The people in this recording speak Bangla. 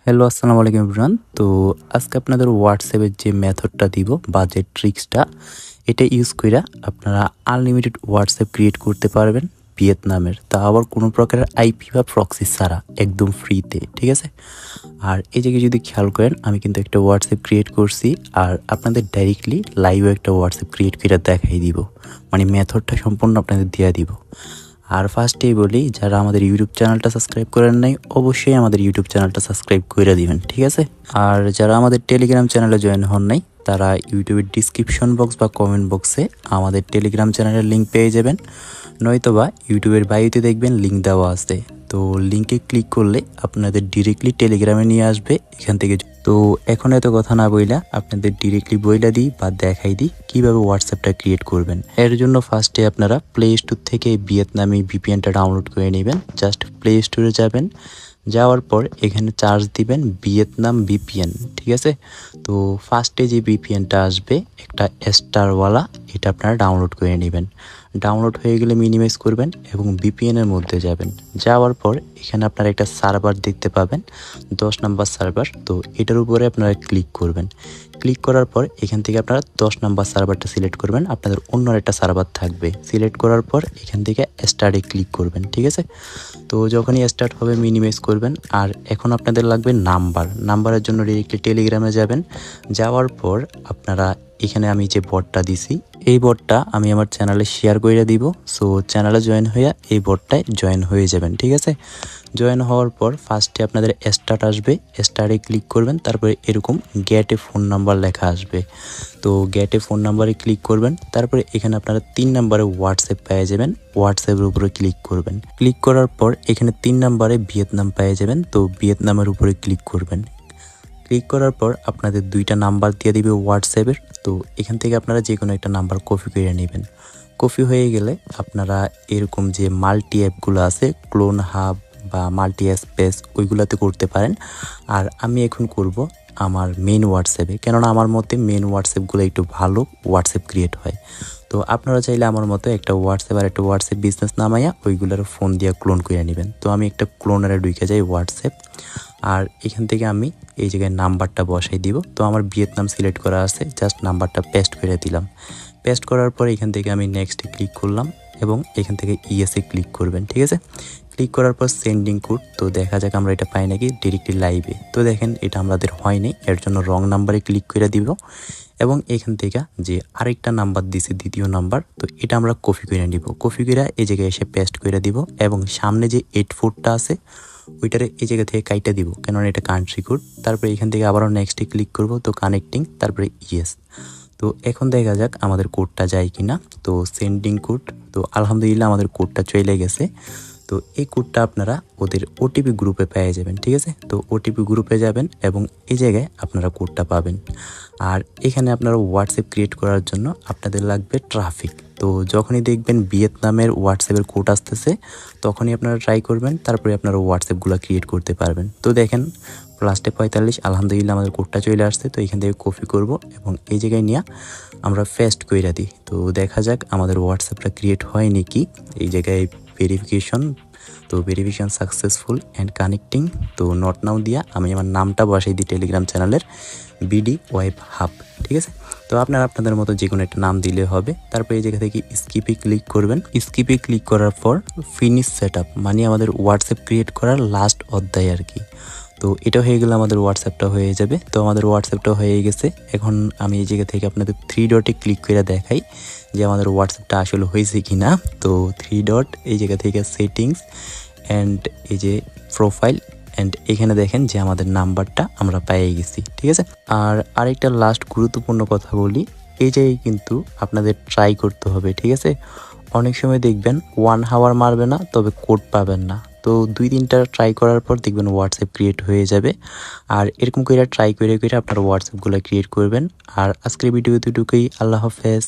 হ্যালো, আসসালামু আলাইকুম এভরিওয়ান। তো আজকে আপনাদের হোয়াটসঅ্যাপের যে মেথডটা দিব বা যে ট্রিক্সটা, এটা ইউজ কইরা আপনারা আনলিমিটেড হোয়াটসঅ্যাপ ক্রিয়েট করতে পারবেন ভিয়েতনামের। তা আবার কোনো প্রকারের আইপি বা প্রক্সি ছাড়া একদম ফ্রিতে, ঠিক আছে? আর এই জায়গায় যদি খেয়াল করেন, আমি কিন্তু একটা হোয়াটসঅ্যাপ ক্রিয়েট করছি আর আপনাদের ডাইরেক্টলি লাইভে একটা হোয়াটসঅ্যাপ ক্রিয়েট করে দেখাই দিব, মানে মেথডটা সম্পূর্ণ আপনাদের দিয়ে দিব। আর ফার্স্টেই বলি, যারা আমাদের ইউটিউব চ্যানেলটা সাবস্ক্রাইব করেন নাই, অবশ্যই আমাদের ইউটিউব চ্যানেলটা সাবস্ক্রাইব করে দিবেন, ঠিক আছে? আর যারা আমাদের টেলিগ্রাম চ্যানেলে জয়েন হন নাই, তারা ইউটিউবের ডিসক্রিপশন বক্স বা কমেন্ট বক্সে আমাদের টেলিগ্রাম চ্যানেলের লিঙ্ক পেয়ে যাবেন, নয়তোবা ইউটিউবের বায়োতে দেখবেন লিঙ্ক দেওয়া আছে। তো লিঙ্কে ক্লিক করলে আপনাদের ডিরেক্টলি টেলিগ্রামে নিয়ে আসবে এখান থেকে। তো এখন এত কথা না বইলা আপনাদের ডিরেক্টলি বইলা দিই বা দেখাই দিই কীভাবে হোয়াটসঅ্যাপটা ক্রিয়েট করবেন। এর জন্য ফার্স্টে আপনারা প্লে স্টোর থেকে ভিয়েতনামি ভিপিএনটা ডাউনলোড করে নেবেন। জাস্ট প্লে স্টোরে যাবেন, যাওয়ার পর এখানে চার্জ দিবেন ভিয়েতনাম ভিপিএন, ঠিক আছে? তো ফার্স্টে যে ভিপিএনটা আসবে একটা স্টারওয়ালা, এটা আপনারা ডাউনলোড করে নেবেন। ডাউনলোড হয়ে গেলে মিনিমাইজ করবেন এবং ভিপিএনের মধ্যে যাবেন। যাওয়ার পর এখানে আপনারা একটা সার্ভার দেখতে পাবেন, 10 নাম্বার সার্ভার। তো এটার উপরে আপনারা ক্লিক করবেন। ক্লিক করার পর এখান থেকে আপনারা 10 নাম্বার সার্ভারটা সিলেক্ট করবেন, আপনাদের অন্য একটা সার্ভার থাকবে। সিলেক্ট করার পর এখান থেকে স্টার্টে ক্লিক করবেন, ঠিক আছে? তো যখনই স্টার্ট হবে মিনিমাইজ করবেন। আর এখন আপনাদের লাগবে নাম্বারের জন্য ডিরেক্টলি টেলিগ্রামে যাবেন। যাওয়ার পর আপনারা এখানে আমি যে বটটা দিছি, এই বটটা আমি আমার চ্যানেলে শেয়ার করে দিব। সো চ্যানেলে জয়েন হয়ে এই বটটায় জয়েন হয়ে যাবেন, ঠিক আছে? জয়েন হওয়ার পর ফার্স্টে আপনাদের স্টার্ট আসবে, স্টার্টে ক্লিক করবেন। তারপরে এরকম গেটে ফোন নাম্বার লেখা আসবে। তো গেটে ফোন নাম্বারে ক্লিক করবেন। তারপরে এখানে আপনারা 3 নাম্বারে হোয়াটসঅ্যাপ পেয়ে যাবেন, হোয়াটসঅ্যাপের উপরে ক্লিক করবেন। ক্লিক করার পর এখানে 3 নাম্বারে ভিয়েতনাম পেয়ে যাবেন, তো ভিয়েতনামের উপরে ক্লিক করবেন। ক্লিক করার পর আপনাদের 2টা নাম্বার দিয়ে দিবে হোয়াটসঅ্যাপের। তো এখান থেকে আপনারা যে কোনো একটা নাম্বার কপি করে নেবেন। কপি হয়ে গেলে আপনারা এরকম যে মাল্টি অ্যাপগুলো আছে, ক্লোন হাব বা মাল্টি স্পেস, ওইগুলোতে করতে পারেন। আর আমি এখন করব আমার মেন হোয়াটসঅ্যাপে, কেননা আমার মতে মেন হোয়াটসঅ্যাপগুলো একটু ভালো হোয়াটসঅ্যাপ ক্রিয়েট হয়। তো আপনারা চাইলে আমার মতো একটা হোয়াটসঅ্যাপ আর একটা হোয়াটসঅ্যাপ বিজনেস নামাইয়া ওইগুলোর ফোন দিয়ে ক্লোন করে নেবেন। তো আমি একটা ক্লোনারে ঢুকে যাই হোয়াটসঅ্যাপ, আর এখান থেকে আমি এই জায়গায় নাম্বারটা বসাই দিব। তো আমার ভিয়েতনাম সিলেক্ট করা আছে, জাস্ট নাম্বারটা পেস্ট করে দিলাম। পেস্ট করার পর এখান থেকে আমি নেক্সটে ক্লিক করলাম এবং এখান থেকে ইএসএ ক্লিক করবেন, ঠিক আছে? ক্লিক করার পর সেন্ডিং কোড। তো দেখা যাক আমরা এটা পাই নাকি ডিরেক্টলি লাইভে। তো দেখেন এটা আমাদের হয়নি, এর জন্য রং নাম্বারে ক্লিক করে দিব এবং এখান থেকে যে আরেকটা নাম্বার দিছি, দ্বিতীয় নাম্বার, তো এটা আমরা কপি করে নিব। কপি করে এই জায়গায় এসে পেস্ট করে দিব এবং সামনে যে 84টা আছে ওইটারে এই জায়গা থেকে কাইটা দিব, কেননা এটা কান্ট্রি কোড। তারপরে এখান থেকে আবারও নেক্সটে ক্লিক করব, তো কানেক্টিং, তারপরে ইয়েস। তো এখন দেখা যাক আমাদের কোডটা যায় কিনা। তো সেন্ডিং কোড, তো আলহামদুলিল্লাহ আমাদের কোডটা চলে গেছে। তো এই কোডটা আপনারা ওদের ওটিপি গ্রুপে পেয়ে যাবেন, ঠিক আছে? তো ওটিপি গ্রুপে যাবেন এবং এই জায়গায় আপনারা কোডটা পাবেন। আর এখানে আপনারা হোয়াটসঅ্যাপ ক্রিয়েট করার জন্য আপনাদের লাগবে ট্রাফিক। তো যখনই দেখবেন ভিয়েতনামের হোয়াটসঅ্যাপের কোড আসতেছে, তখনই আপনারা ট্রাই করবেন, তারপরে আপনারা হোয়াটসঅ্যাপগুলো ক্রিয়েট করতে পারবেন। তো দেখেন +45, আলহামদুলিল্লাহ আমাদের কোডটা চলে আসছে। তো এখান থেকে কপি করব এবং এই জায়গায় নিয়ে আমরা পেস্ট কইরা দিই। তো দেখা যাক আমাদের হোয়াটসঅ্যাপটা ক্রিয়েট হয় নাকি। এই জায়গায় ভেরিফিকেশন, তো ভেরিফিকেশন সাকসেসফুল অ্যান্ড কানেক্টিং। তো নট নাও দিয়া আমি আমার নামটা বসাই দিই টেলিগ্রাম চ্যানেলের, বিডি ওয়েব হাব, ঠিক আছে? তো আপনারা আপনাদের মতো যে কোনো একটা নাম দিলে হবে। তারপরে এই জায়গা থেকে স্কিপে ক্লিক করবেন। স্কিপে ক্লিক করার পর ফিনিশ সেট আপ, মানে আমাদের হোয়াটসঅ্যাপ ক্রিয়েট করার লাস্ট অধ্যায় আর কি। তো এটা হয়ে গেলে আমাদের হোয়াটসঅ্যাপটা হয়ে যাবে। তো আমাদের হোয়াটসঅ্যাপটা হয়ে গেছে। এখন আমি এই জায়গা থেকে আপনাদের 3 ডটে ক্লিক করে দেখাই যে আমাদের হোয়াটসঅ্যাপটা আসলে হয়েছে কি না। তো 3 ডট, এই জায়গা থেকে সেটিংস অ্যান্ড এই যে প্রোফাইল, অ্যান্ড এখানে দেখেন যে আমাদের নাম্বারটা আমরা পেয়ে গেছি, ঠিক আছে? আর আরেকটা লাস্ট গুরুত্বপূর্ণ কথা বলি, এই জায়গায় কিন্তু আপনাদের ট্রাই করতে হবে, ঠিক আছে? অনেক সময় দেখবেন 1 আওয়ার মারবে না, তবে কোড পাবেন না। তো 2-3টা ট্রাই করার পর দেখবেন হোয়াটসঅ্যাপ ক্রিয়েট হয়ে যাবে। আর এরকম করে ট্রাই করে আপনারা হোয়াটসঅ্যাপগুলো ক্রিয়েট করবেন। আর আজকের ভিডিও এতটুকুই। আল্লাহ হাফেজ।